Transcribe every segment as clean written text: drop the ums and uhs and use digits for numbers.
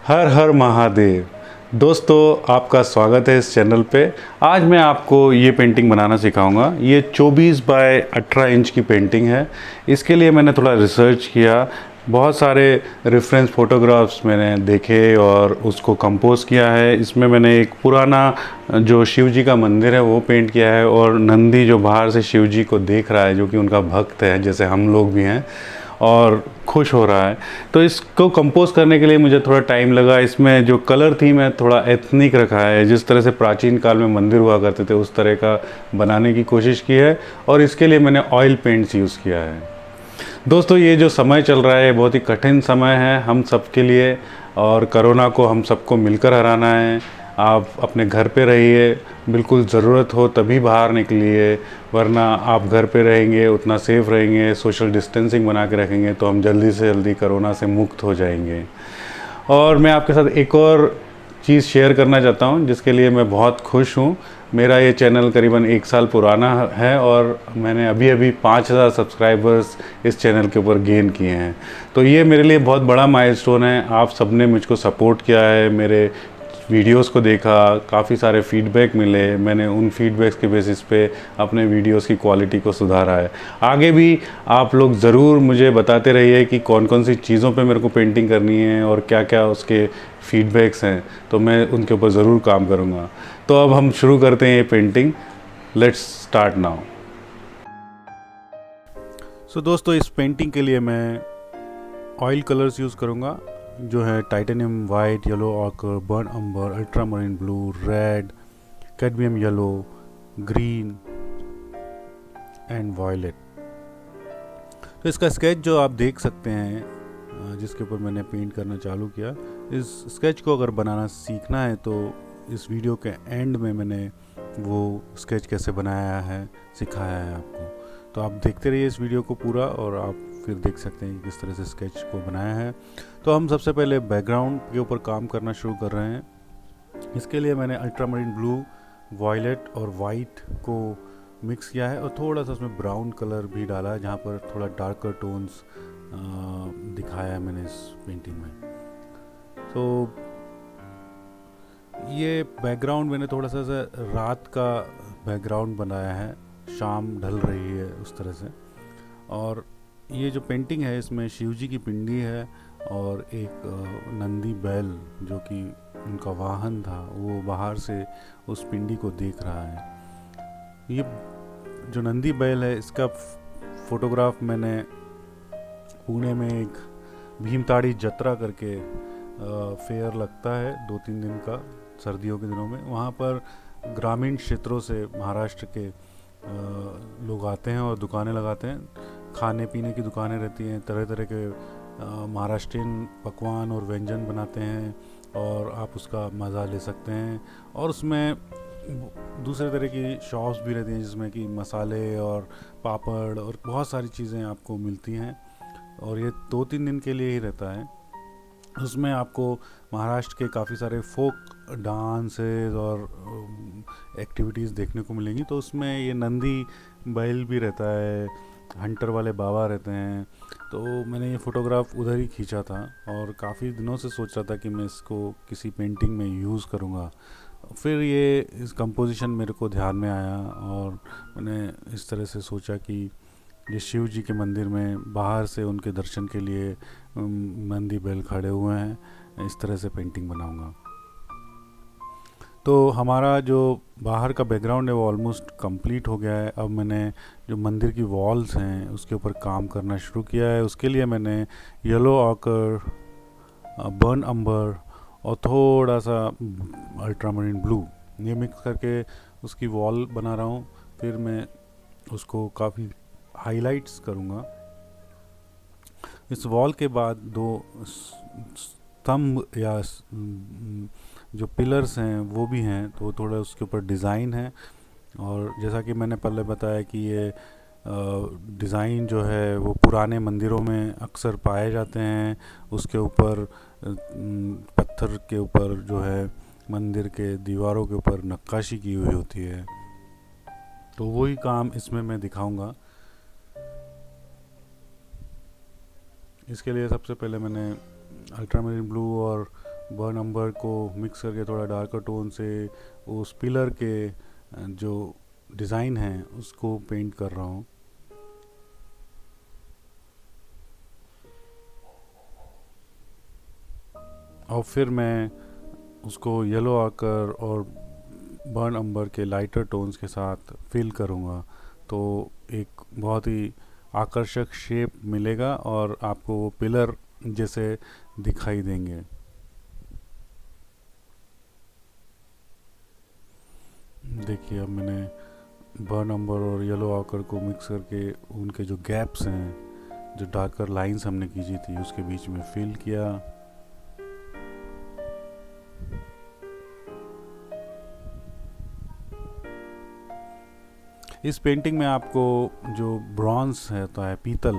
हर हर महादेव। दोस्तों, आपका स्वागत है इस चैनल पे। आज मैं आपको ये पेंटिंग बनाना सिखाऊंगा। ये 24 बाय 18 इंच की पेंटिंग है। इसके लिए मैंने थोड़ा रिसर्च किया, बहुत सारे रेफरेंस फ़ोटोग्राफ्स मैंने देखे और उसको कंपोज किया है। इसमें मैंने एक पुराना जो शिव जी का मंदिर है वो पेंट किया है, और नंदी जो बाहर से शिव जी को देख रहा है, जो कि उनका भक्त है जैसे हम लोग भी हैं, और खुश हो रहा है। तो इसको कंपोज करने के लिए मुझे थोड़ा टाइम लगा। इसमें जो कलर थीम है थोड़ा एथनिक रखा है, जिस तरह से प्राचीन काल में मंदिर हुआ करते थे उस तरह का बनाने की कोशिश की है, और इसके लिए मैंने ऑयल पेंट्स यूज़ किया है। दोस्तों, ये जो समय चल रहा है बहुत ही कठिन समय है हम सबके लिए, और कोरोना को हम सबको मिलकर हराना है। आप अपने घर पे रहिए, बिल्कुल ज़रूरत हो तभी बाहर निकलिए, वरना आप घर पे रहेंगे उतना सेफ़ रहेंगे, सोशल डिस्टेंसिंग बना के रखेंगे तो हम जल्दी से जल्दी कोरोना से मुक्त हो जाएंगे। और मैं आपके साथ एक और चीज़ शेयर करना चाहता हूँ जिसके लिए मैं बहुत खुश हूँ। मेरा ये चैनल करीबन 1 साल पुराना है, और मैंने अभी अभी 5000 सब्सक्राइबर्स इस चैनल के ऊपर गेन किए हैं। तो ये मेरे लिए बहुत बड़ा माइलस्टोन है। आप सबने मुझको सपोर्ट किया है, मेरे वीडियोस को देखा, काफ़ी सारे फीडबैक मिले। मैंने उन फीडबैक्स के बेसिस पे अपने वीडियोस की क्वालिटी को सुधारा है। आगे भी आप लोग ज़रूर मुझे बताते रहिए कि कौन कौन सी चीज़ों पे मेरे को पेंटिंग करनी है और क्या क्या उसके फीडबैक्स हैं, तो मैं उनके ऊपर ज़रूर काम करूँगा। तो अब हम शुरू करते हैं ये painting. Let's start now. So दोस्तों, इस पेंटिंग के लिए मैं ऑयल कलर्स यूज़ करूँगा, जो है titanium white, yellow ochre, burnt umber, ultramarine blue, red, cadmium yellow, green and violet. तो इसका स्केच जो आप देख सकते हैं, जिसके ऊपर मैंने पेंट करना चालू किया, इस स्केच को अगर बनाना सीखना है तो इस वीडियो के एंड में मैंने वो स्केच कैसे बनाया है सिखाया है आपको। तो आप देखते रहिए इस वीडियो को पूरा, और आप फिर देख सकते हैं कि किस तरह से स्केच को बनाया है। तो हम सबसे पहले बैकग्राउंड के ऊपर काम करना शुरू कर रहे हैं। इसके लिए मैंने अल्ट्रामरीन ब्लू, वायलेट और वाइट को मिक्स किया है, और थोड़ा सा उसमें ब्राउन कलर भी डाला है, जहाँ पर थोड़ा डार्कर टोन्स दिखाया है मैंने इस पेंटिंग में। तो ये बैकग्राउंड मैंने थोड़ा सा रात का बैकग्राउंड बनाया है, शाम ढल रही है उस तरह से। और ये जो पेंटिंग है इसमें शिव जी की पिंडी है, और एक नंदी बैल जो कि उनका वाहन था वो बाहर से उस पिंडी को देख रहा है। ये जो नंदी बैल है इसका फोटोग्राफ मैंने पुणे में एक भीमताड़ी जत्रा करके फेयर लगता है 2-3 दिन का सर्दियों के दिनों में। वहाँ पर ग्रामीण क्षेत्रों से महाराष्ट्र के लोग आते हैं और दुकानें लगाते हैं, खाने पीने की दुकानें रहती हैं, तरह तरह के महाराष्ट्रीयन पकवान और व्यंजन बनाते हैं, और आप उसका मज़ा ले सकते हैं। और उसमें दूसरे तरह की शॉप्स भी रहती हैं जिसमें कि मसाले और पापड़ और बहुत सारी चीज़ें आपको मिलती हैं, और ये 2-3 दिन के लिए ही रहता है। उसमें आपको महाराष्ट्र के काफ़ी सारे फोक डांसेस और एक्टिविटीज़ देखने को मिलेंगी। तो उसमें ये नंदी बैल भी रहता है, हंटर वाले बाबा रहते हैं। तो मैंने ये फ़ोटोग्राफ उधर ही खींचा था, और काफ़ी दिनों से सोच रहा था कि मैं इसको किसी पेंटिंग में यूज़ करूँगा। फिर ये इस कंपोजिशन मेरे को ध्यान में आया, और मैंने इस तरह से सोचा कि ये शिव जी के मंदिर में बाहर से उनके दर्शन के लिए नंदी बैल खड़े हुए हैं, इस तरह से पेंटिंग बनाऊंगा। तो हमारा जो बाहर का बैकग्राउंड है वो ऑलमोस्ट कंप्लीट हो गया है। अब मैंने जो मंदिर की वॉल्स हैं उसके ऊपर काम करना शुरू किया है। उसके लिए मैंने येलो ऑकर, बर्न अम्बर और थोड़ा सा अल्ट्रामरीन ब्लू ये मिक्स करके उसकी वॉल बना रहा हूँ। फिर मैं उसको काफ़ी हाइलाइट्स करूँगा। इस वॉल के बाद 2 स्तंभ या जो पिलर्स हैं वो भी हैं, तो थोड़ा उसके ऊपर डिज़ाइन है। और जैसा कि मैंने पहले बताया कि ये डिज़ाइन जो है वो पुराने मंदिरों में अक्सर पाए जाते हैं। उसके ऊपर पत्थर के ऊपर जो है मंदिर के दीवारों के ऊपर नक्काशी की हुई होती है, तो वही काम इसमें मैं दिखाऊंगा। इसके लिए सबसे पहले मैंने अल्ट्रामरीन ब्लू और बर्न अम्बर को मिक्स करके थोड़ा डार्कर टोन से उस पिलर के जो डिज़ाइन है उसको पेंट कर रहा हूँ। और फिर मैं उसको येलो आकर और बर्न अम्बर के लाइटर टोन्स के साथ फिल करूँगा, तो एक बहुत ही आकर्षक शेप मिलेगा और आपको वो पिलर जैसे दिखाई देंगे। देखिए अब मैंने बर्न अम्बर और येलो आकर को मिक्स करके उनके जो गैप्स हैं, जो डार्कर लाइंस हमने खींची थी, उसके बीच में फिल किया। इस पेंटिंग में आपको जो ब्रॉन्ज होता है, पीतल,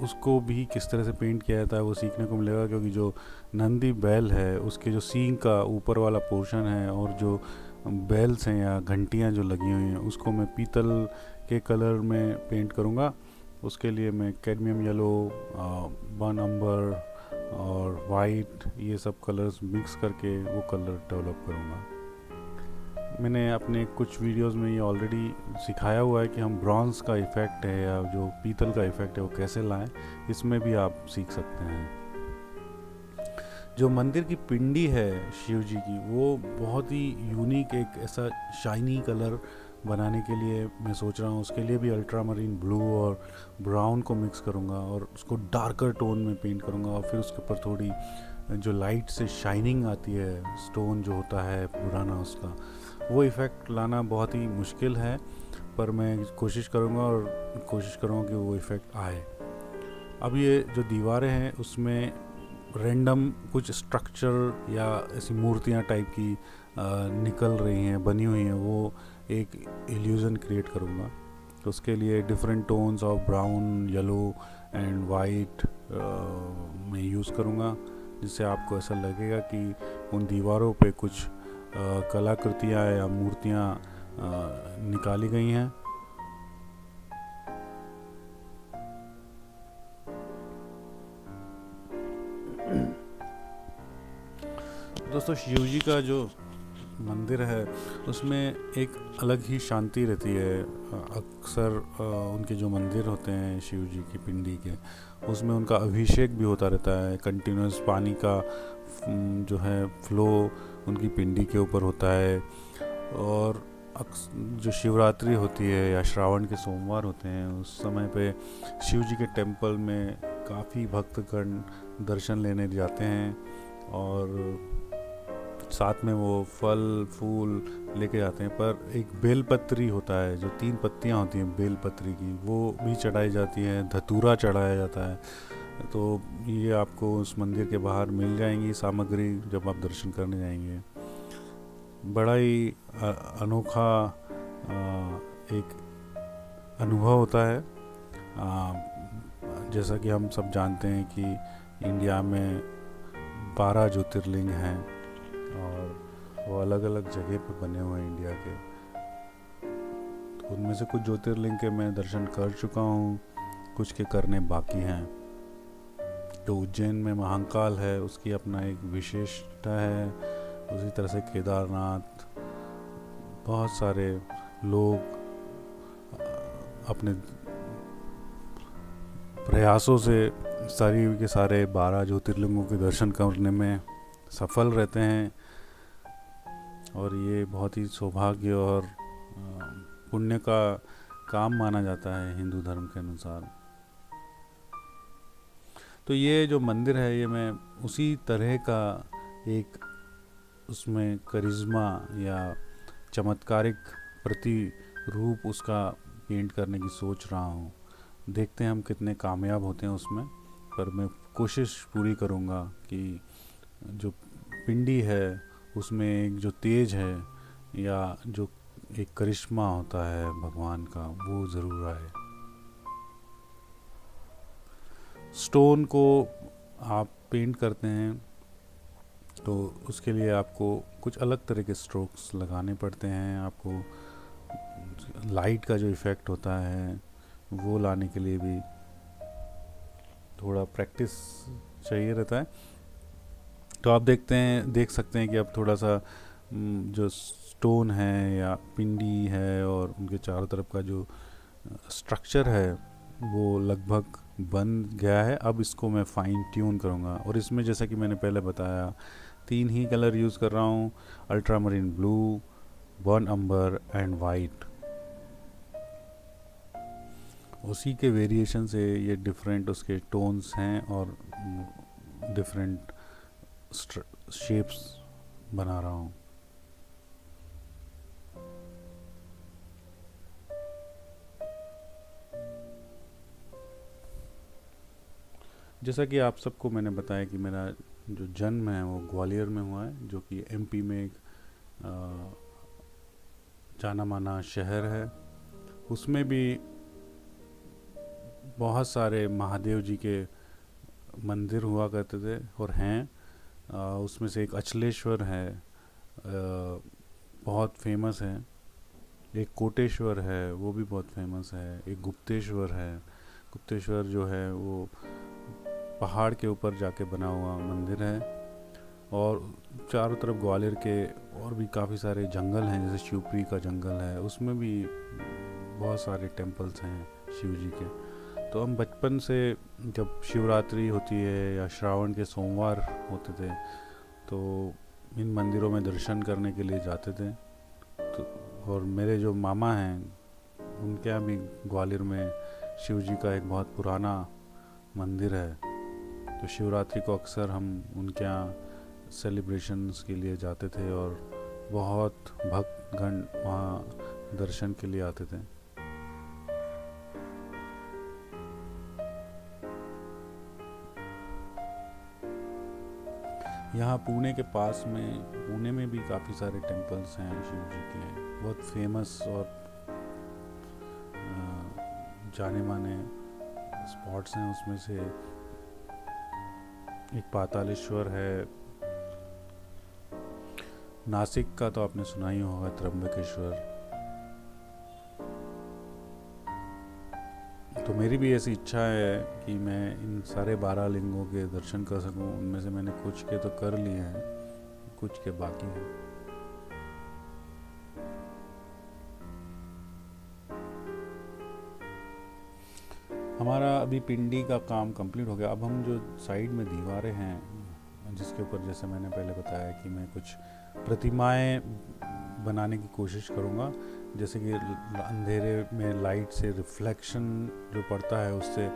उसको भी किस तरह से पेंट किया जाता है वो सीखने को मिलेगा, क्योंकि जो नंदी बैल है उसके जो सींग का ऊपर वाला पोर्शन है और जो बेल्स हैं या घंटियां जो लगी हुई हैं उसको मैं पीतल के कलर में पेंट करूँगा। उसके लिए मैं कैडमियम येलो, बर्न अम्बर और वाइट, ये सब कलर्स मिक्स करके वो कलर डेवलप करूँगा। मैंने अपने कुछ वीडियोस में ये ऑलरेडी सिखाया हुआ है कि हम ब्रॉन्ज का इफ़ेक्ट है या जो पीतल का इफ़ेक्ट है वो कैसे लाएं, इसमें भी आप सीख सकते हैं। जो मंदिर की पिंडी है शिव जी की, वो बहुत ही यूनिक एक ऐसा शाइनी कलर बनाने के लिए मैं सोच रहा हूँ। उसके लिए भी अल्ट्रामरीन ब्लू और ब्राउन को मिक्स करूँगा और उसको डार्कर टोन में पेंट करूँगा, और फिर उसके ऊपर थोड़ी जो लाइट से शाइनिंग आती है, स्टोन जो होता है पुराना, उसका वो इफ़ेक्ट लाना बहुत ही मुश्किल है, पर मैं कोशिश करूँगा और कोशिश करूँगा कि वो इफ़ेक्ट आए। अब ये जो दीवारें हैं उसमें रैंडम कुछ स्ट्रक्चर या ऐसी मूर्तियाँ टाइप की निकल रही हैं, बनी हुई हैं, वो एक इल्यूज़न क्रिएट करूँगा। तो उसके लिए different tones of brown, yellow and white मैं यूज़ करूँगा, जिससे आपको ऐसा लगेगा कि उन दीवारों पे कुछ कलाकृतियाँ या मूर्तियाँ निकाली गई हैं। दोस्तों, शिव जी का जो मंदिर है उसमें एक अलग ही शांति रहती है। अक्सर उनके जो मंदिर होते हैं शिव जी की पिंडी के, उसमें उनका अभिषेक भी होता रहता है। कंटिन्यूस पानी का जो है फ्लो उनकी पिंडी के ऊपर होता है। और जो शिवरात्रि होती है या श्रावण के सोमवार होते हैं, उस समय पे शिव जी के टेम्पल में काफ़ी भक्तगण दर्शन लेने जाते हैं और साथ में वो फल फूल लेके जाते हैं। पर एक बेलपत्री होता है, जो 3 पत्तियां होती हैं बेलपत्री की, वो भी चढ़ाई जाती हैं, धतूरा चढ़ाया जाता है। तो ये आपको उस मंदिर के बाहर मिल जाएंगी सामग्री जब आप दर्शन करने जाएंगे। बड़ा ही अनोखा एक अनुभव होता है। जैसा कि हम सब जानते हैं कि इंडिया में 12 ज्योतिर्लिंग हैं और वो अलग अलग जगह पे बने हुए हैं इंडिया के। तो उनमें से कुछ ज्योतिर्लिंग के मैं दर्शन कर चुका हूँ, कुछ के करने बाकी हैं। तो उज्जैन में महाकाल है, उसकी अपना एक विशेषता है। उसी तरह से केदारनाथ, बहुत सारे लोग अपने प्रयासों से सारी के सारे 12 ज्योतिर्लिंगों के दर्शन करने में सफल रहते हैं। और ये बहुत ही सौभाग्य और पुण्य का काम माना जाता है हिंदू धर्म के अनुसार। तो ये जो मंदिर है, ये मैं उसी तरह का एक उसमें करिश्मा या चमत्कारिक प्रतिरूप उसका पेंट करने की सोच रहा हूँ। देखते हैं हम कितने कामयाब होते हैं उसमें, पर मैं कोशिश पूरी करूँगा कि जो पिंडी है उसमें एक जो तेज है या जो एक करिश्मा होता है भगवान का, वो ज़रूर आए। स्टोन को आप पेंट करते हैं तो उसके लिए आपको कुछ अलग तरह के स्ट्रोक्स लगाने पड़ते हैं। आपको लाइट का जो इफ़ेक्ट होता है वो लाने के लिए भी थोड़ा प्रैक्टिस चाहिए रहता है। तो आप देख सकते हैं कि अब थोड़ा सा जो स्टोन है या पिंडी है और उनके चारों तरफ का जो स्ट्रक्चर है वो लगभग बन गया है। अब इसको मैं फाइन ट्यून करूँगा और इसमें जैसा कि मैंने पहले बताया 3 ही कलर यूज़ कर रहा हूँ, ultramarine blue, burnt umber and white. उसी के वेरिएशन से ये डिफरेंट उसके टोन्स हैं और डिफरेंट शेप्स बना रहा हूँ। जैसा कि आप सबको मैंने बताया कि मेरा जो जन्म है वो ग्वालियर में हुआ है, जो कि एमपी में एक जाना माना शहर है। उसमें भी बहुत सारे महादेव जी के मंदिर हुआ करते थे और हैं। उसमें से एक अचलेश्वर है, बहुत फेमस है। एक कोटेश्वर है, वो भी बहुत फेमस है। एक गुप्तेश्वर है। गुप्तेश्वर जो है वो पहाड़ के ऊपर जाके बना हुआ मंदिर है। और चारों तरफ ग्वालियर के और भी काफ़ी सारे जंगल हैं, जैसे शिवपुरी का जंगल है, उसमें भी बहुत सारे टेम्पल्स हैं शिव जी के। तो हम बचपन से जब शिवरात्रि होती है या श्रावण के सोमवार होते थे तो इन मंदिरों में दर्शन करने के लिए जाते थे। तो और मेरे जो मामा हैं उनके यहाँ भी ग्वालियर में शिव जी का एक बहुत पुराना मंदिर है। तो शिवरात्रि को अक्सर हम उनके यहाँ सेलिब्रेशंस के लिए जाते थे और बहुत भक्तगण वहाँ दर्शन के लिए आते थे। यहाँ पुणे के पास में, पुणे में भी काफ़ी सारे टेम्पल्स हैं शिव जी के, बहुत फेमस और जाने माने स्पॉट्स हैं। उसमें से एक पातालेश्वर है। नासिक का तो आपने सुना ही होगा, त्र्यंबकेश्वर। तो मेरी भी ऐसी इच्छा है कि मैं इन सारे 12 लिंगों के दर्शन कर सकूं। उनमें से मैंने कुछ के तो कर लिए हैं, कुछ के बाकी हैं। हमारा अभी पिंडी का काम कंप्लीट हो गया। अब हम जो साइड में दीवारें हैं जिसके ऊपर, जैसे मैंने पहले बताया कि मैं कुछ प्रतिमाएं बनाने की कोशिश करूँगा, जैसे कि अंधेरे में लाइट से रिफ्लेक्शन जो पड़ता है उससे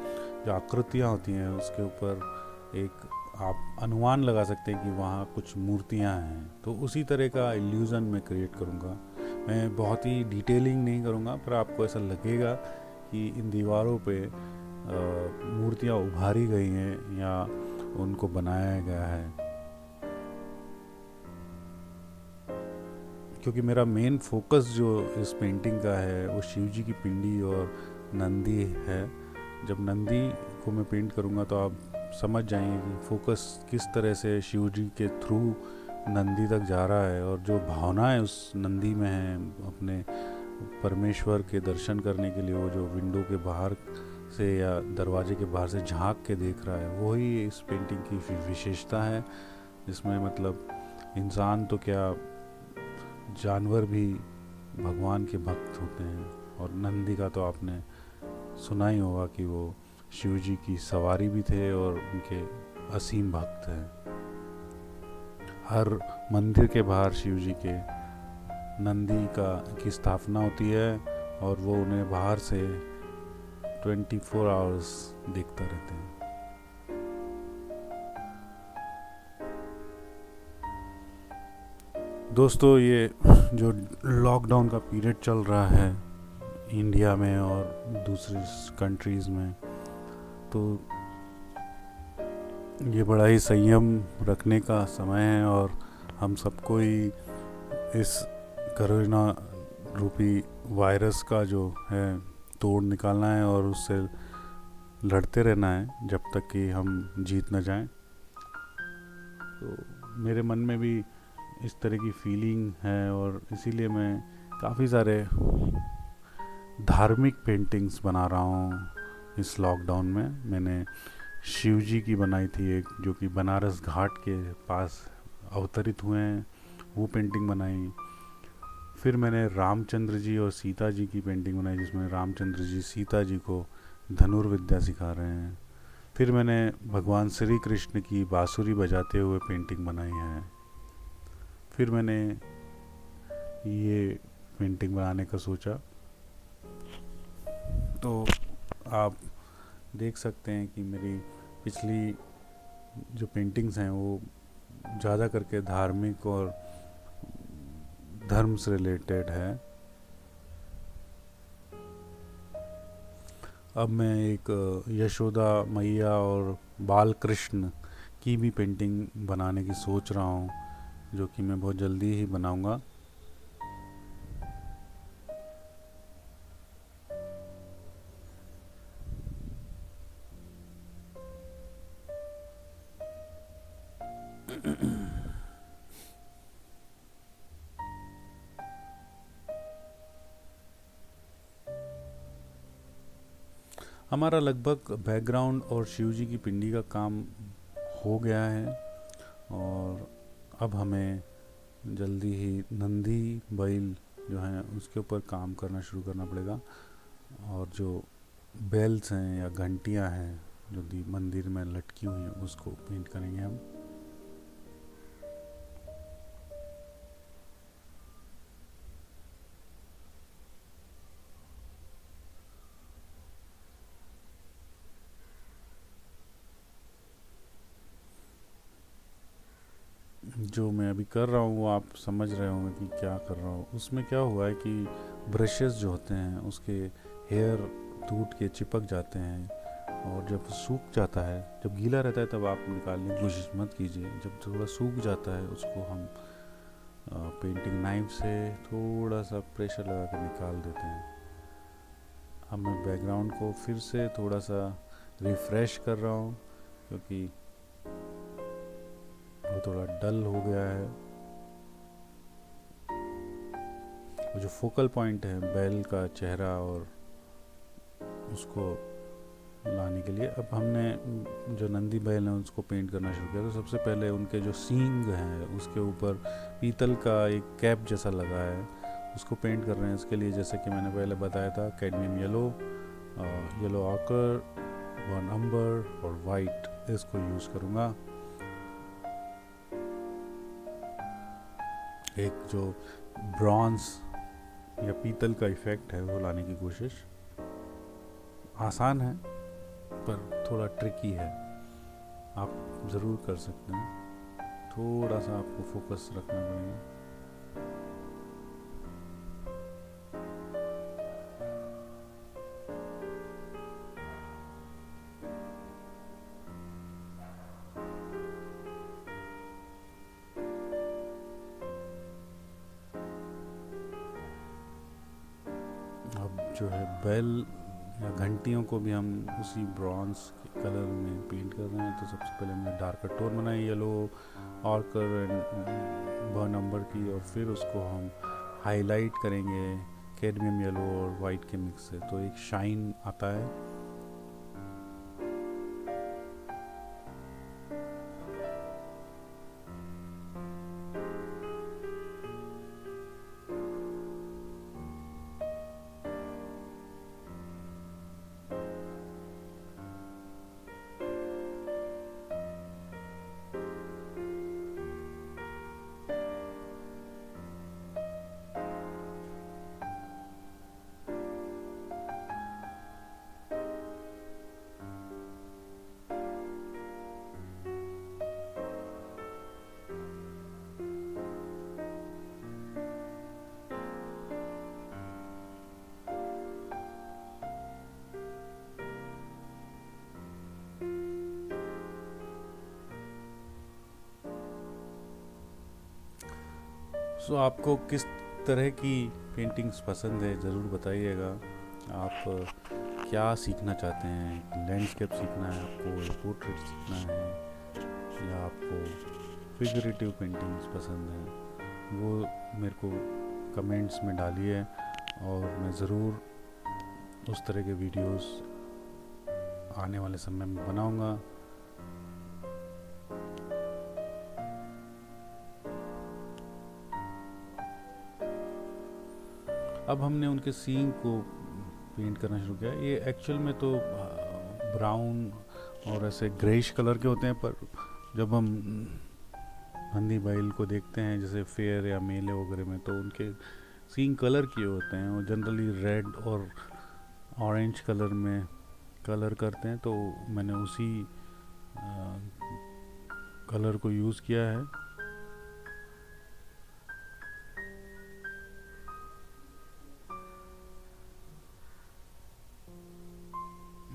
जो आकृतियाँ होती हैं उसके ऊपर एक आप अनुमान लगा सकते हैं कि वहाँ कुछ मूर्तियाँ हैं। तो उसी तरह का इल्यूज़न मैं क्रिएट करूँगा। मैं बहुत ही डिटेलिंग नहीं करूँगा, पर आपको ऐसा लगेगा कि इन दीवारों पे मूर्तियाँ उभारी गई हैं या उनको बनाया गया है। क्योंकि मेरा मेन फोकस जो इस पेंटिंग का है वो शिव जी की पिंडी और नंदी है। जब नंदी को मैं पेंट करूँगा तो आप समझ जाएंगे कि फोकस किस तरह से शिव जी के थ्रू नंदी तक जा रहा है और जो भावनाएं उस नंदी में है अपने परमेश्वर के दर्शन करने के लिए। वो जो विंडो के बाहर से या दरवाजे के बाहर से झांक के देख रहा है, वही इस पेंटिंग की विशेषता है। जिसमें मतलब इंसान तो क्या, जानवर भी भगवान के भक्त होते हैं। और नंदी का तो आपने सुना ही होगा कि वो शिव जी की सवारी भी थे और उनके असीम भक्त हैं। हर मंदिर के बाहर शिव जी के नंदी की स्थापना होती है और वो उन्हें बाहर से 24 आवर्स देखता रहते हैं। दोस्तों, ये जो लॉकडाउन का पीरियड चल रहा है इंडिया में और दूसरी कंट्रीज़ में, तो ये बड़ा ही संयम रखने का समय है और हम सबको ही इस कोरोना रूपी वायरस का जो है तोड़ निकालना है और उससे लड़ते रहना है जब तक कि हम जीत न जाएं। तो मेरे मन में भी इस तरह की फीलिंग है और इसीलिए मैं काफ़ी सारे धार्मिक पेंटिंग्स बना रहा हूँ इस लॉकडाउन में। मैंने शिव जी की बनाई थी एक, जो कि बनारस घाट के पास अवतरित हुए हैं, वो पेंटिंग बनाई। फिर मैंने रामचंद्र जी और सीता जी की पेंटिंग बनाई, जिसमें रामचंद्र जी सीता जी को धनुर्विद्या सिखा रहे हैं। फिर मैंने भगवान श्री कृष्ण की बांसुरी बजाते हुए पेंटिंग बनाई है। फिर मैंने ये पेंटिंग बनाने का सोचा, तो आप देख सकते हैं कि मेरी पिछली जो पेंटिंग्स हैं वो ज़्यादा करके धार्मिक और धर्म से रिलेटेड है। अब मैं एक यशोदा मैया और बाल कृष्ण की भी पेंटिंग बनाने की सोच रहा हूँ, जो कि मैं बहुत जल्दी ही बनाऊँगा। हमारा लगभग बैकग्राउंड और शिव जी की पिंडी का काम हो गया है, और अब हमें जल्दी ही नंदी बैल जो है उसके ऊपर काम करना शुरू करना पड़ेगा। और जो बेल्स हैं या घंटियां हैं जो मंदिर में लटकी हुई हैं, उसको पेंट करेंगे हम। जो मैं अभी कर रहा हूँ वो आप समझ रहे होंगे कि क्या कर रहा हूँ। उसमें क्या हुआ है कि ब्रशेस जो होते हैं उसके हेयर टूट के चिपक जाते हैं, और जब सूख जाता है, जब गीला रहता है तब आप निकालने की कोशिश मत कीजिए। जब थोड़ा सूख जाता है उसको हम पेंटिंग नाइफ से थोड़ा सा प्रेशर लगा कर निकाल देते हैं। अब मैं बैकग्राउंड को फिर से थोड़ा सा रिफ़्रेश कर रहा हूँ, क्योंकि वो थोड़ा डल हो गया है। वो जो फोकल पॉइंट है बैल का चेहरा, और उसको लाने के लिए अब हमने जो नंदी बैल है उसको पेंट करना शुरू किया। तो सबसे पहले उनके जो सींग हैं उसके ऊपर पीतल का एक कैप जैसा लगा है, उसको पेंट कर रहे हैं। इसके लिए जैसे कि मैंने पहले बताया था, कैडमियम येलो ऑकर, वन अम्बर और वाइट, इसको यूज़ करूँगा। एक जो ब्रॉन्ज या पीतल का इफ़ेक्ट है वो लाने की कोशिश। आसान है पर थोड़ा ट्रिकी है, आप ज़रूर कर सकते हैं। थोड़ा सा आपको फोकस रखना पड़ेगा। अब जो है बेल या घंटियों को भी हम उसी ब्रॉन्ज कलर में पेंट कर रहे हैं। तो सबसे पहले हमने डार्कर टोन बनाई येलो ऑर्कर एंड बर्न नंबर की, और फिर उसको हम हाईलाइट करेंगे कैडमियम येलो और वाइट के मिक्स से, तो एक शाइन आता है। सो आपको किस तरह की पेंटिंग्स पसंद है ज़रूर बताइएगा। आप क्या सीखना चाहते हैं? लैंडस्केप सीखना है आपको, या पोर्ट्रेट सीखना है, या आपको फिगरेटिव पेंटिंग्स पसंद है? वो मेरे को कमेंट्स में डालिए, और मैं ज़रूर उस तरह के वीडियोस आने वाले समय में बनाऊंगा। अब हमने उनके सींग को पेंट करना शुरू किया। ये एक्चुअल में तो ब्राउन और ऐसे ग्रेइश कलर के होते हैं, पर जब हम नंदी बैल को देखते हैं जैसे फेयर या मेले वगैरह में, तो उनके सींग कलर किए होते हैं, वो जनरली रेड और ऑरेंज कलर में कलर करते हैं। तो मैंने उसी कलर को यूज़ किया है।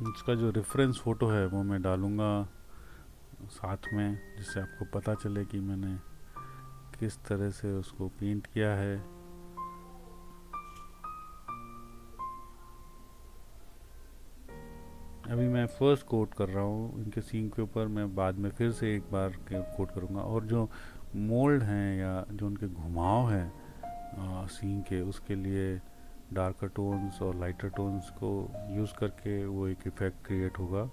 इसका जो रेफरेंस फ़ोटो है वो मैं डालूँगा साथ में, जिससे आपको पता चले कि मैंने किस तरह से उसको पेंट किया है। अभी मैं फर्स्ट कोट कर रहा हूँ इनके सींग के ऊपर, मैं बाद में फिर से एक बार कोट करूँगा। और जो मोल्ड हैं या जो उनके घुमाव हैं सींग के, उसके लिए डार्कर टोन्स और लाइटर टोन्स को यूज़ करके वो एक इफ़ेक्ट क्रिएट होगा।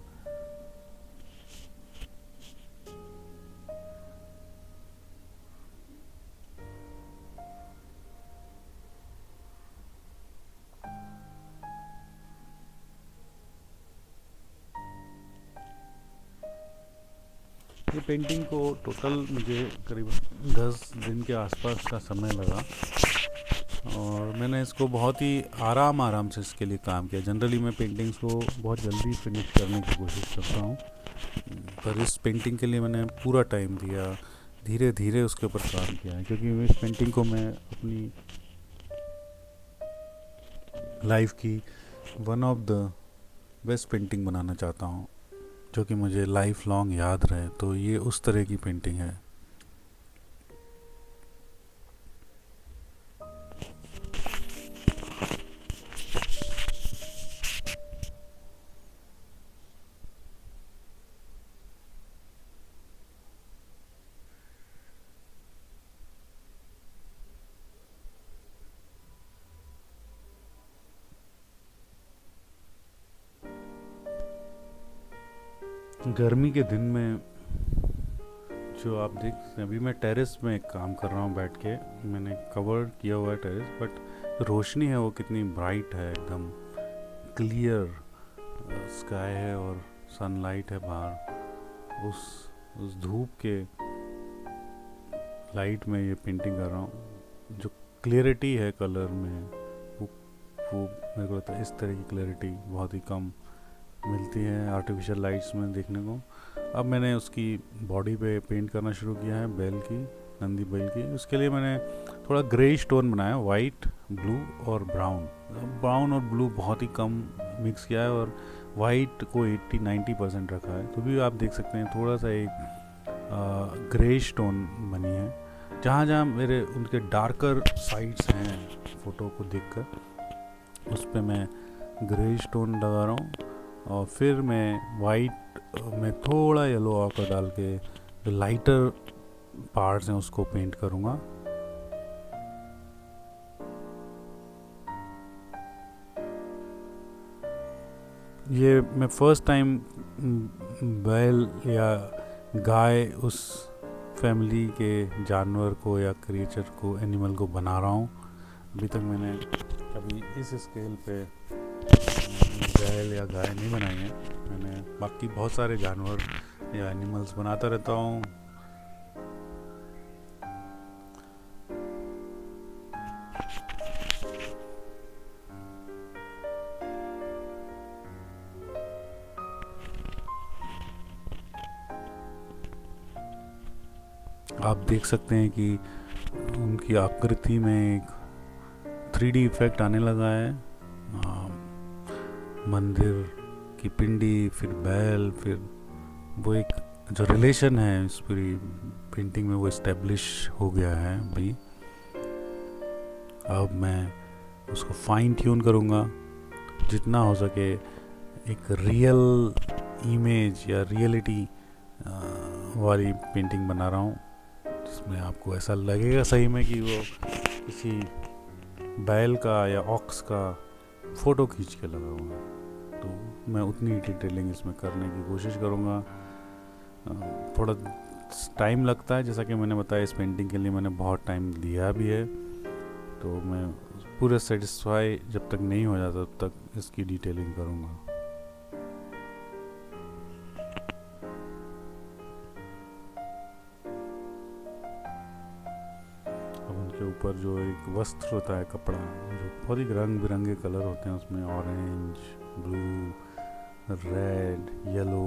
ये पेंटिंग को टोटल मुझे करीब 10 दिन के आसपास का समय लगा, और मैंने इसको बहुत ही आराम से इसके लिए काम किया। जनरली मैं पेंटिंग्स को बहुत जल्दी फिनिश करने की कोशिश करता हूँ, पर इस पेंटिंग के लिए मैंने पूरा टाइम दिया, धीरे धीरे उसके ऊपर काम किया है, क्योंकि इस पेंटिंग को मैं अपनी लाइफ की one of the best painting बनाना चाहता हूँ, जो कि मुझे लाइफ लॉन्ग याद रहे। तो ये उस तरह की पेंटिंग है। गर्मी के दिन में जो आप देख सकते हैं, अभी मैं टेरेस में काम कर रहा हूँ बैठ के, मैंने कवर किया हुआ है टेरेस, बट रोशनी है वो कितनी ब्राइट है, एकदम क्लियर स्काई है और सनलाइट है बाहर। उस धूप के लाइट में ये पेंटिंग कर रहा हूँ। जो क्लियरिटी है कलर में वो मेरे को लगता है इस तरह की क्लियरिटी बहुत ही कम मिलती है आर्टिफिशियल लाइट्स में देखने को। अब मैंने उसकी बॉडी पे पेंट करना शुरू किया है, बैल की, नंदी बैल की। उसके लिए मैंने थोड़ा ग्रेइश टोन बनाया, वाइट, ब्लू और ब्राउन और ब्लू बहुत ही कम मिक्स किया है, और वाइट को 80-90% रखा है। तो भी आप देख सकते हैं थोड़ा सा एक ग्रेइश टोन बनी है। जहाँ जहाँ मेरे उनके डार्कर साइड्स हैं फ़ोटो को देखकर, उस पर मैं ग्रेइश टोन लगा रहा हूँ, और फिर मैं वाइट में थोड़ा येलो आकर डाल के जो लाइटर पार्ट्स हैं उसको पेंट करूँगा। ये मैं फर्स्ट टाइम बैल या गाय, उस फैमिली के जानवर को या क्रिएचर को, एनिमल को बना रहा हूँ। अभी तक मैंने कभी इस स्केल पे बैल या गाय नहीं बनाई है। मैंने बाकी बहुत सारे जानवर या एनिमल्स बनाता रहता हूँ। आप देख सकते हैं कि उनकी आकृति में एक 3D इफेक्ट आने लगा है। मंदिर की पिंडी, फिर बैल, फिर वो एक जो रिलेशन है इस पूरी पेंटिंग में वो इस्टेब्लिश हो गया है अभी। अब मैं उसको फाइन ट्यून करूँगा जितना हो सके, एक रियल इमेज या रियलिटी वाली पेंटिंग बना रहा हूँ, जिसमें आपको ऐसा लगेगा सही में कि वो किसी बैल का या ऑक्स का फ़ोटो खींच के लगा हुआ है। तो मैं उतनी डिटेलिंग इसमें करने की कोशिश करूँगा। थोड़ा टाइम लगता है, जैसा कि मैंने बताया, इस पेंटिंग के लिए मैंने बहुत टाइम दिया भी है। तो मैं पूरे सेटिस्फाई जब तक नहीं हो जाता तब तक इसकी डिटेलिंग करूँगा। अब उनके ऊपर जो एक वस्त्र होता है, कपड़ा, जो बहुत ही रंग बिरंगे कलर होते हैं उसमें, ऑरेंज, ब्लू, रेड, येलो,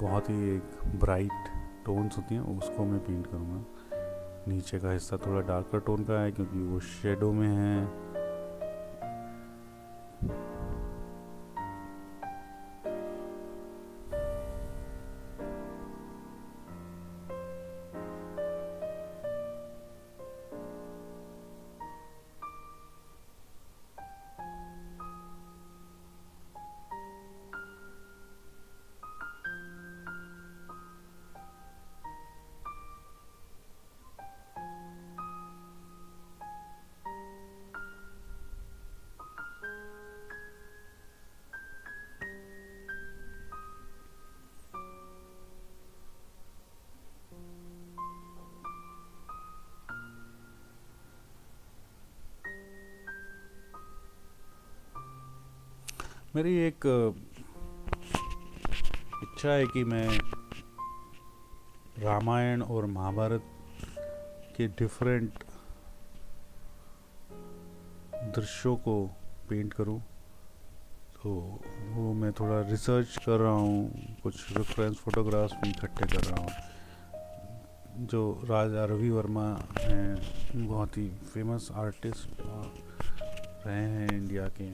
बहुत ही एक ब्राइट टोन्स होती हैं, उसको मैं पेंट करूँगा। नीचे का हिस्सा थोड़ा डार्कर टोन का है क्योंकि वो शेडो में है। मेरी एक इच्छा है कि मैं रामायण और महाभारत के डिफरेंट दृश्यों को पेंट करूं। तो वो मैं थोड़ा रिसर्च कर रहा हूँ, कुछ रेफरेंस फोटोग्राफ्स भी इकट्ठे कर रहा हूँ। जो राजा रवि वर्मा हैं, बहुत ही फेमस आर्टिस्ट रहे हैं इंडिया के,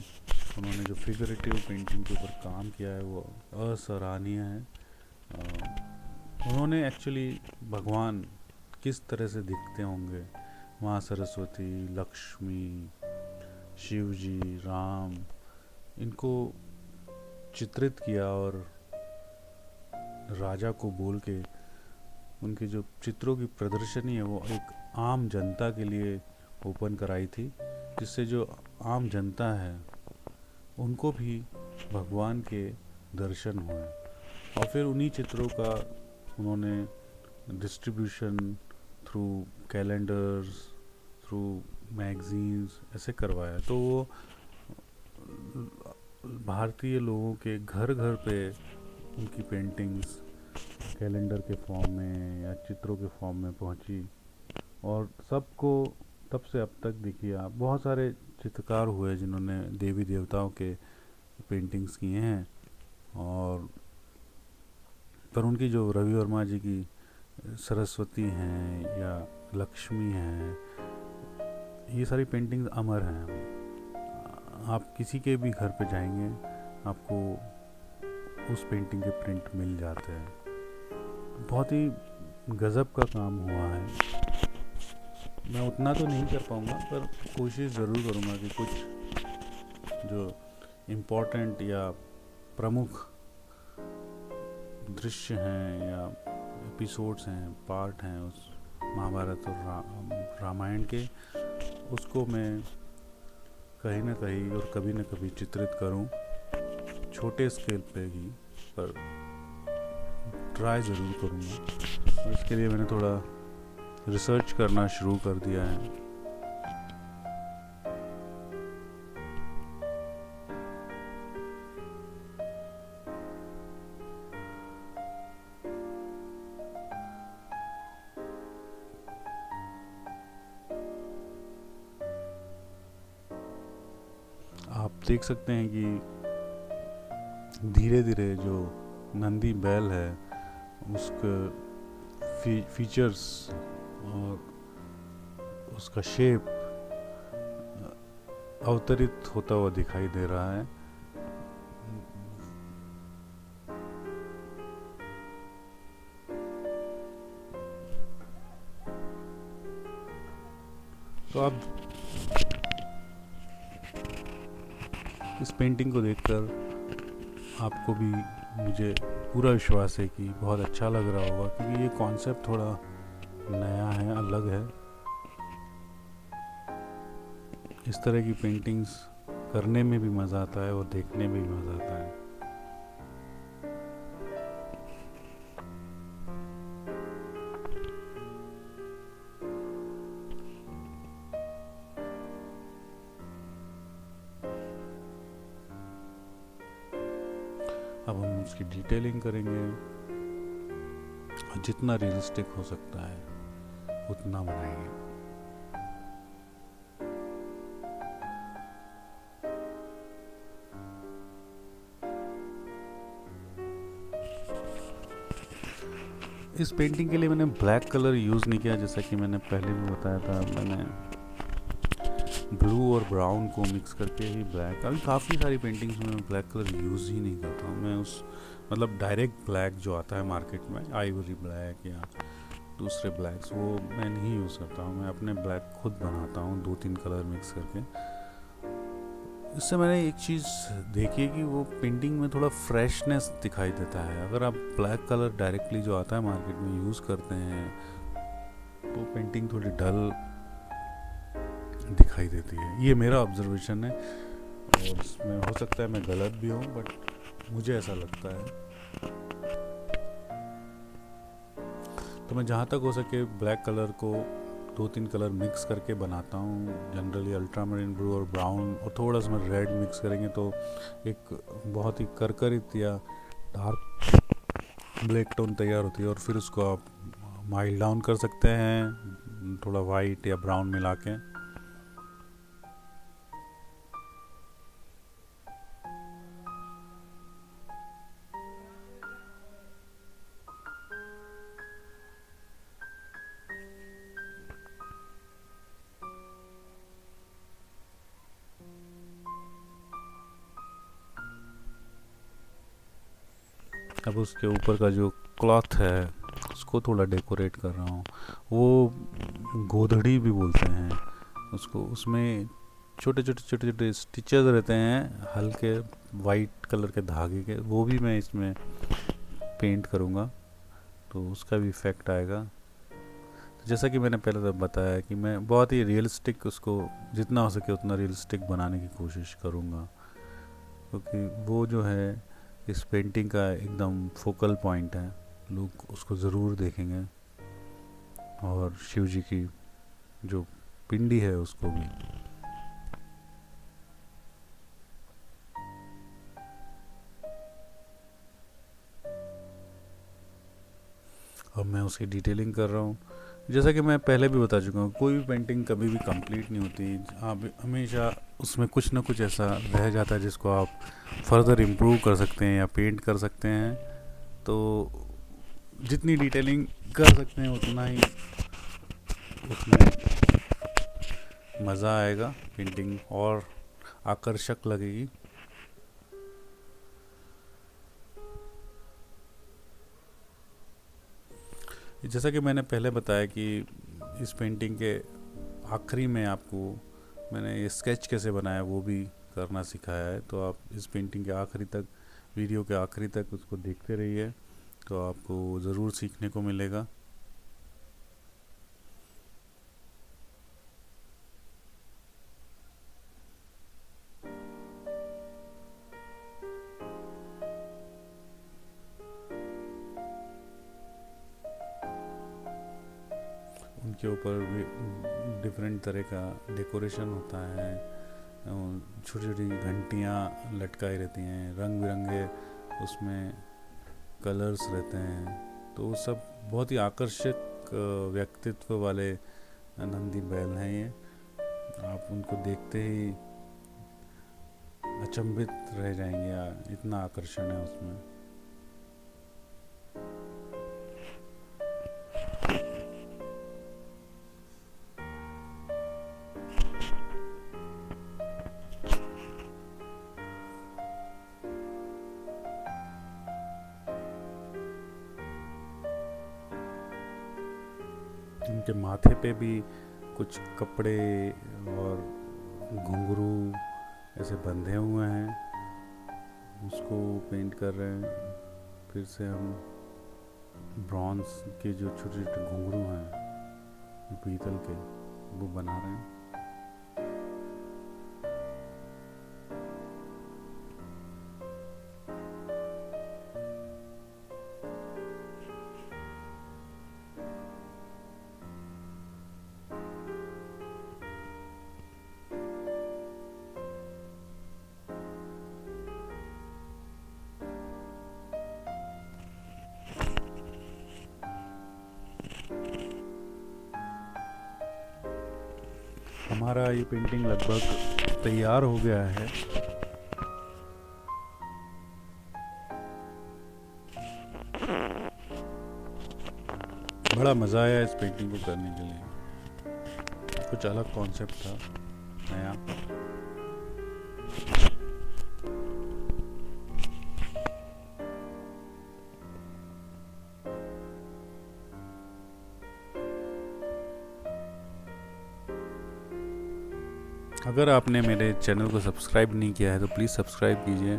उन्होंने जो फिगरेटिव पेंटिंग के ऊपर काम किया है वो असराहनीय है। उन्होंने एक्चुअली भगवान किस तरह से दिखते होंगे, माँ सरस्वती, लक्ष्मी, शिव जी, राम, इनको चित्रित किया और राजा को बोल के उनके जो चित्रों की प्रदर्शनी है वो एक आम जनता के लिए ओपन कराई थी, जिससे जो आम जनता है उनको भी भगवान के दर्शन हुए। और फिर उन्हीं चित्रों का उन्होंने distribution through calendars, through magazines ऐसे करवाया। तो वो भारतीय लोगों के घर घर पे उनकी पेंटिंग्स कैलेंडर के फॉर्म में या चित्रों के फॉर्म में पहुंची, और सबको तब से अब तक देखिए आप, बहुत सारे चित्रकार हुए जिन्होंने देवी देवताओं के पेंटिंग्स किए हैं। और पर उनकी जो रवि वर्मा जी की सरस्वती हैं या लक्ष्मी हैं, ये सारी पेंटिंग्स अमर हैं। आप किसी के भी घर पे जाएंगे आपको उस पेंटिंग के प्रिंट मिल जाते हैं। बहुत ही गज़ब का काम हुआ है। मैं उतना तो नहीं कर पाऊँगा पर कोशिश ज़रूर करूँगा कि कुछ जो इम्पोर्टेंट या प्रमुख दृश्य हैं या एपिसोड्स हैं, पार्ट हैं उस महाभारत और रामायण के, उसको मैं कहीं ना कहीं और कभी ना कभी चित्रित करूं, छोटे स्केल पे ही, पर ट्राई ज़रूर करूँगा। और इसके लिए मैंने थोड़ा रिसर्च करना शुरू कर दिया है। आप देख सकते हैं कि धीरे धीरे जो नंदी बैल है उसके फीचर्स और उसका शेप अवतरित होता हुआ दिखाई दे रहा है। तो आप इस पेंटिंग को देखकर आपको भी, मुझे पूरा विश्वास है कि बहुत अच्छा लग रहा होगा, क्योंकि ये कॉन्सेप्ट थोड़ा नया है, अलग है। इस तरह की पेंटिंग्स करने में भी मज़ा आता है और देखने में भी मज़ा आता है। उसकी डिटेलिंग करेंगे और जितना रियलिस्टिक हो सकता है उतना बनाएंगे। इस पेंटिंग के लिए मैंने ब्लैक कलर यूज़ नहीं किया, जैसा कि मैंने पहले भी बताया था। मैंने ब्लू और ब्राउन को मिक्स करके ही ब्लैक, अभी काफ़ी सारी पेंटिंग्स में मैं ब्लैक कलर यूज़ ही नहीं करता हूँ। मैं उस मतलब डायरेक्ट ब्लैक जो आता है मार्केट में, आइवरी ब्लैक या दूसरे ब्लैक्स, वो मैं नहीं यूज़ करता हूँ। मैं अपने ब्लैक खुद बनाता हूँ 2-3 कलर मिक्स करके। इससे मैंने एक चीज़ देखी है कि वो पेंटिंग में थोड़ा फ्रेशनेस दिखाई देता है। अगर आप ब्लैक कलर डायरेक्टली जो आता है मार्केट में यूज़ करते हैं तो पेंटिंग थोड़ी डल दिखाई देती है। ये मेरा ऑब्जर्वेशन है और इसमें हो सकता है मैं गलत भी हूँ, बट मुझे ऐसा लगता है। तो मैं जहाँ तक हो सके ब्लैक कलर को 2-3 कलर मिक्स करके बनाता हूँ। जनरली अल्ट्रामरीन ब्लू और ब्राउन और थोड़ा सा रेड मिक्स करेंगे तो एक बहुत ही करकरित या डार्क ब्लैक टोन तैयार होती है। और फिर उसको आप माइल्ड डाउन कर सकते हैं थोड़ा वाइट या ब्राउन मिला के। अब उसके ऊपर का जो क्लॉथ है उसको थोड़ा डेकोरेट कर रहा हूँ। वो गोधड़ी भी बोलते हैं उसको। उसमें छोटे छोटे छोटे छोटे स्टिचेस रहते हैं हल्के वाइट कलर के धागे के, वो भी मैं इसमें पेंट करूँगा तो उसका भी इफ़ेक्ट आएगा। तो जैसा कि मैंने पहले तब बताया कि मैं बहुत ही रियलिस्टिक, उसको जितना हो सके उतना रियलिस्टिक बनाने की कोशिश करूँगा, क्योंकि वो जो है इस पेंटिंग का एकदम फोकल पॉइंट है। लोग उसको ज़रूर देखेंगे और शिव जी की जो पिंडी है उसको भी। और मैं उसकी डिटेलिंग कर रहा हूँ। जैसा कि मैं पहले भी बता चुका हूँ, कोई भी पेंटिंग कभी भी कंप्लीट नहीं होती। आप हमेशा उसमें कुछ ना कुछ ऐसा रह जाता है जिसको आप फर्दर इम्प्रूव कर सकते हैं या पेंट कर सकते हैं। तो जितनी डिटेलिंग कर सकते हैं उतना ही उसमें मज़ा आएगा, पेंटिंग और आकर्षक लगेगी। जैसा कि मैंने पहले बताया कि इस पेंटिंग के आखिरी में आपको मैंने ये स्केच कैसे बनाया वो भी करना सिखाया है। तो आप इस पेंटिंग के आखिरी तक, वीडियो के आखिरी तक उसको देखते रहिए, तो आपको ज़रूर सीखने को मिलेगा। उनके ऊपर भी डिफरेंट तरह का डेकोरेशन होता है, छोटी छोटी घंटियाँ लटकाई रहती हैं, रंग बिरंगे उसमें कलर्स रहते हैं। तो वो सब बहुत ही आकर्षक व्यक्तित्व वाले नंदी बैल हैं ये। आप उनको देखते ही अचंभित रह जाएंगे, इतना आकर्षण है उसमें। उनके माथे पे भी कुछ कपड़े और घुंघरू ऐसे बंधे हुए हैं, उसको पेंट कर रहे हैं। फिर से हम ब्रॉन्ज के जो छोटे छोटे घुंघरू हैं पीतल के, वो बना रहे हैं। हमारा ये पेंटिंग लगभग तैयार हो गया है। बड़ा मज़ा आया इस पेंटिंग को करने के लिए। कुछ अलग कॉन्सेप्ट था, नया। अगर आपने मेरे चैनल को सब्सक्राइब नहीं किया है तो प्लीज़ सब्सक्राइब कीजिए।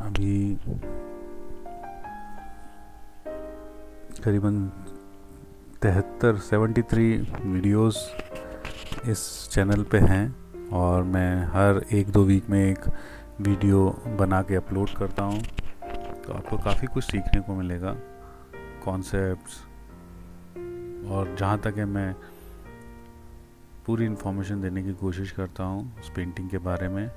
अभी करीबन 73 वीडियोस इस चैनल पे हैं और मैं हर 1-2 वीक में एक वीडियो बना के अपलोड करता हूँ, तो आपको काफ़ी कुछ सीखने को मिलेगा, कॉन्सेप्ट्स, और जहाँ तक है मैं पूरी इन्फॉर्मेशन देने की कोशिश करता हूँ उस पेंटिंग के बारे में।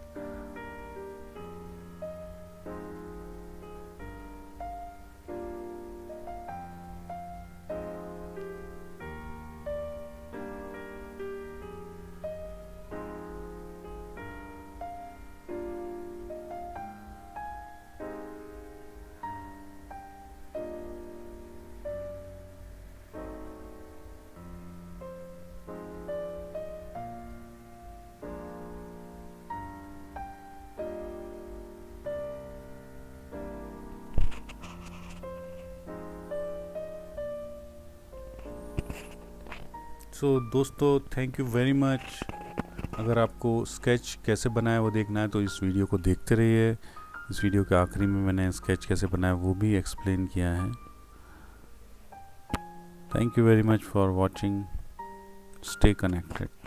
सो दोस्तों, थैंक यू वेरी मच। अगर आपको स्केच कैसे बनाया वो देखना है तो इस वीडियो को देखते रहिए। इस वीडियो के आखिरी में मैंने स्केच कैसे बनाया वो भी एक्सप्लेन किया है। Thank you very much for watching. Stay connected.